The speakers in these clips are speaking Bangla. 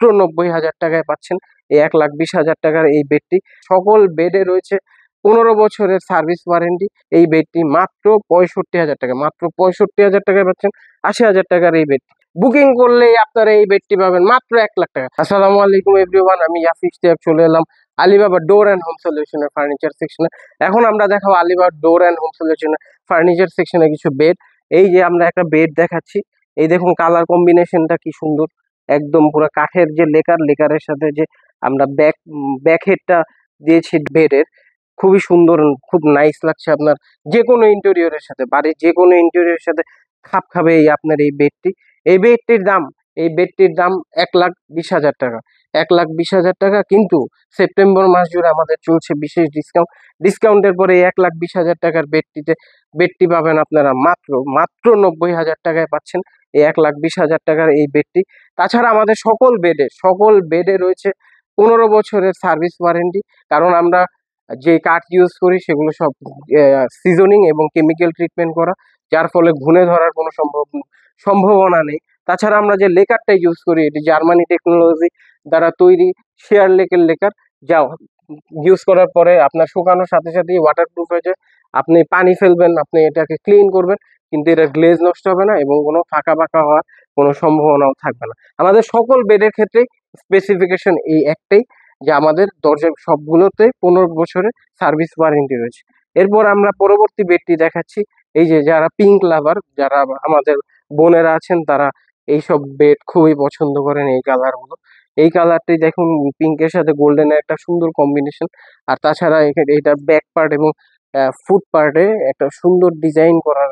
মাত্র 90,000 টাকায় পাচ্ছেন এই 1,20,000 টাকার এই বেডটি। সকল বেডে রয়েছে 15 বছরের সার্ভিস ওয়ারেন্টি। এই বেডটি মাত্র 65,000 টাকা, মাত্র 65,000 টাকায় পাচ্ছেন 80,000 টাকার এই বেডটি। বুকিং করলেই আপনারা এই বেডটি পাবেন মাত্র 1,00,000 টাকা। আসসালামু আলাইকুম এভরিওয়ান, আমি ইয়াফিস তিয়াব চলে এলাম আলিবাবা ডোর অ্যান্ড হোম সলিউশনের ফার্নিচার সেকশনে। এখন আমরা দেখাবো আলিবাবা ডোর অ্যান্ড হোম সলিউশনের ফার্নিচার সেকশনে কিছু বেড। এই যে আমরা একটা বেড দেখাচ্ছি, এই দেখুন কালার কম্বিনেশনটা কি সুন্দর, একদম পুরো কাঠের যে লেকারের সাথে যে আমরা ব্যাক হেডটা দিয়েছি বেডের, খুবই সুন্দর, খুব নাইস লাগছে। আপনার যে কোনো ইন্টেরিয়রের সাথে, বাড়ির যে কোনো ইন্টেরিয়রের সাথে খাপ খাবে এই আপনার এই বেডটি। এই বেডটির দাম 1,20,000 টাকা, 1,20,000 টাকা। কিন্তু সেপ্টেম্বর মাস জুড়ে আমাদের চলছে বিশেষ ডিসকাউন্টের পরে এই 1,20,000 টাকার বেডটি পাবেন আপনারা মাত্র 90,000 টাকায় পাচ্ছেন এই 1,20,000 টাকার এই বেডটি। তাছাড়া আমাদের সকল বেডে রয়েছে 15 বছরের সার্ভিস ওয়ারেন্টি। কারণ আমরা যে কাঠ ইউজ করি সেগুলো সব সিজনিং এবং কেমিক্যাল ট্রিটমেন্ট করা, যার ফলে ঘুণে ধরার কোনো সম্ভাবনা নেই। তাছাড়া আমরা যে লেকারটা ইউজ করি এটি জার্মানি টেকনোলজি দ্বারা তৈরি শেয়ার লেকের লেকার, যা ইউজ করার পরে আপনার শুকানোর সাথে সাথেই ওয়াটারপ্রুফ হয়ে যায়। আপনি পানি ফেলবেন, আপনি এটাকে ক্লিন করবেন, কিন্তু এটা গ্লেজ নষ্ট হবে না এবং কোনো ফাঁকা হওয়ার কোনো সম্ভাবনাও থাকবে না। আমাদের সকল বেডের ক্ষেত্রে স্পেসিফিকেশন এই একটাই, যে আমাদের দরজা সবগুলোতে 15 বছরের সার্ভিস ওয়ারেন্টি রয়েছে। এরপর আমরা পরবর্তী বেডটি দেখাচ্ছি। এই যে যারা পিঙ্ক লাভার, যারা আমাদের বোনেরা আছেন, তারা এইসব বেড খুবই পছন্দ করেন এই কালারগুলো। এই কালারটি দেখুন, পিঙ্কের সাথে গোল্ডেনের একটা সুন্দর কম্বিনেশন। আর তাছাড়া এটা ব্যাক পার্ট এবং ফুট পার্টে একটা সুন্দর ডিজাইন করা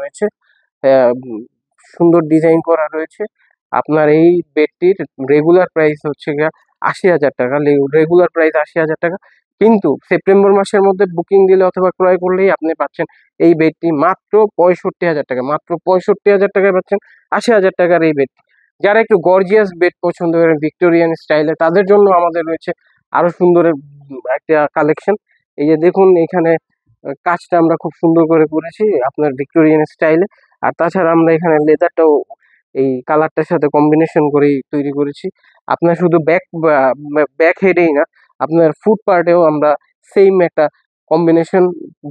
রয়েছে, আপনার এই বেডটির রেগুলার প্রাইস হচ্ছে গিয়া 80,000 টাকা, রেগুলার প্রাইস 80,000 টাকা। কিন্তু সেপ্টেম্বর মাসের মধ্যে বুকিং দিলে অথবা ক্রয় করলেই আপনি পাচ্ছেন এই বেডটি মাত্র 65,000 টাকা, মাত্র 65,000 টাকায় পাচ্ছেন 80,000 টাকার এই বেডটি। যারা একটু গর্জিয়াস বেড পছন্দ করেন ভিক্টোরিয়ান স্টাইলে, তাদের জন্য আমাদের রয়েছে আরো সুন্দর একটা কালেকশন। এই যে দেখুন, এখানে কাজটা আমরা খুব সুন্দর করে করেছি আপনার ভিক্টোরিয়ান স্টাইলে। আর তাছাড়া আমরা এখানে লেদারটাও এই কালারটার সাথে কম্বিনেশন করে তৈরি করেছি। আপনার শুধু ব্যাক হেডেই না, আপনার ফুট পার্টেও আমরা সেম একটা কম্বিনেশন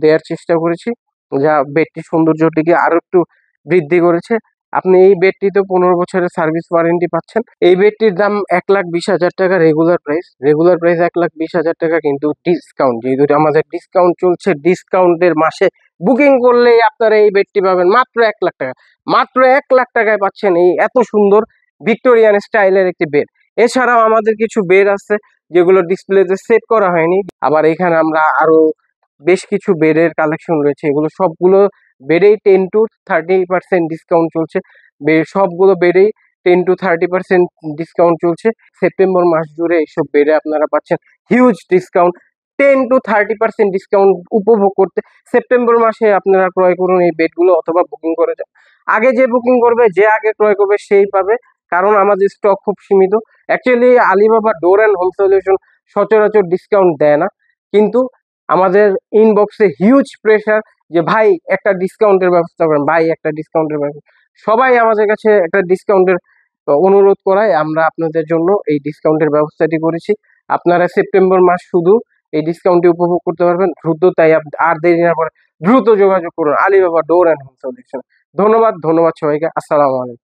দেওয়ার চেষ্টা করেছি, যা বেডটির সৌন্দর্যটিকে আরো একটু বৃদ্ধি করেছে। আপনি এই বেডটিতে 15 বছরের সার্ভিস ওয়ারেন্টি পাচ্ছেন। এই বেডটির দাম 1,20,000 টাকা রেগুলার প্রাইস, 1,20,000 টাকা। কিন্তু ডিসকাউন্ট, যেহেতু আমাদের ডিসকাউন্ট চলছে, ডিসকাউন্টের মাসে বুকিং করলেই আপনারা এই বেডটি পাবেন মাত্র 1,00,000 টাকা, মাত্র 1,00,000 টাকায় পাচ্ছেন এই এত সুন্দর ভিক্টোরিয়ান স্টাইলের একটি বেড। এছাড়াও আমাদের কিছু বেড আছে যেগুলো ডিসপ্লেতে সেট করা হয়নি। আবার এখানে আমরা আরো বেশ কিছু বেডের কালেকশন রয়েছে, এগুলো সবগুলো বেডেই 10-30% ডিসকাউন্ট চলছে। সবগুলো বেডেই 10-30% ডিসকাউন্ট চলছে। সেপ্টেম্বর মাস জুড়ে এইসব বেডে আপনারা পাচ্ছেন হিউজ ডিসকাউন্ট। 10-30% ডিসকাউন্ট উপভোগ করতে সেপ্টেম্বর মাসে আপনারা ক্রয় করুন এই বেডগুলো, অথবা বুকিং করে যান। আগে যে বুকিং করবে, যে আগে ক্রয় করবে সেই পাবে, কারণ আমাদের স্টক খুব সীমিত। Actually Alibaba door and home solution সচরাচর ডিসকাউন্ট দেয় না, কিন্তু আমাদের ইনবক্সে হিউজ প্রেশার যে ভাই একটা ডিসকাউন্টের ব্যবস্থা করেন, ভাই একটা ডিসকাউন্টের ব্যবস্থা। সবাই আমাদের কাছে একটা ডিসকাউন্টের অনুরোধ করায় আমরা আপনাদের জন্য এই ডিসকাউন্টের ব্যবস্থাটি করেছি। আপনারা সেপ্টেম্বর মাস শুধু এই ডিসকাউন্টটি উপভোগ করতে পারবেন। তাই আর দেরি না করে দ্রুত যোগাযোগ করুন Alibaba door and home solution. ধন্যবাদ সবাইকে। আসসালামু আলাইকুম।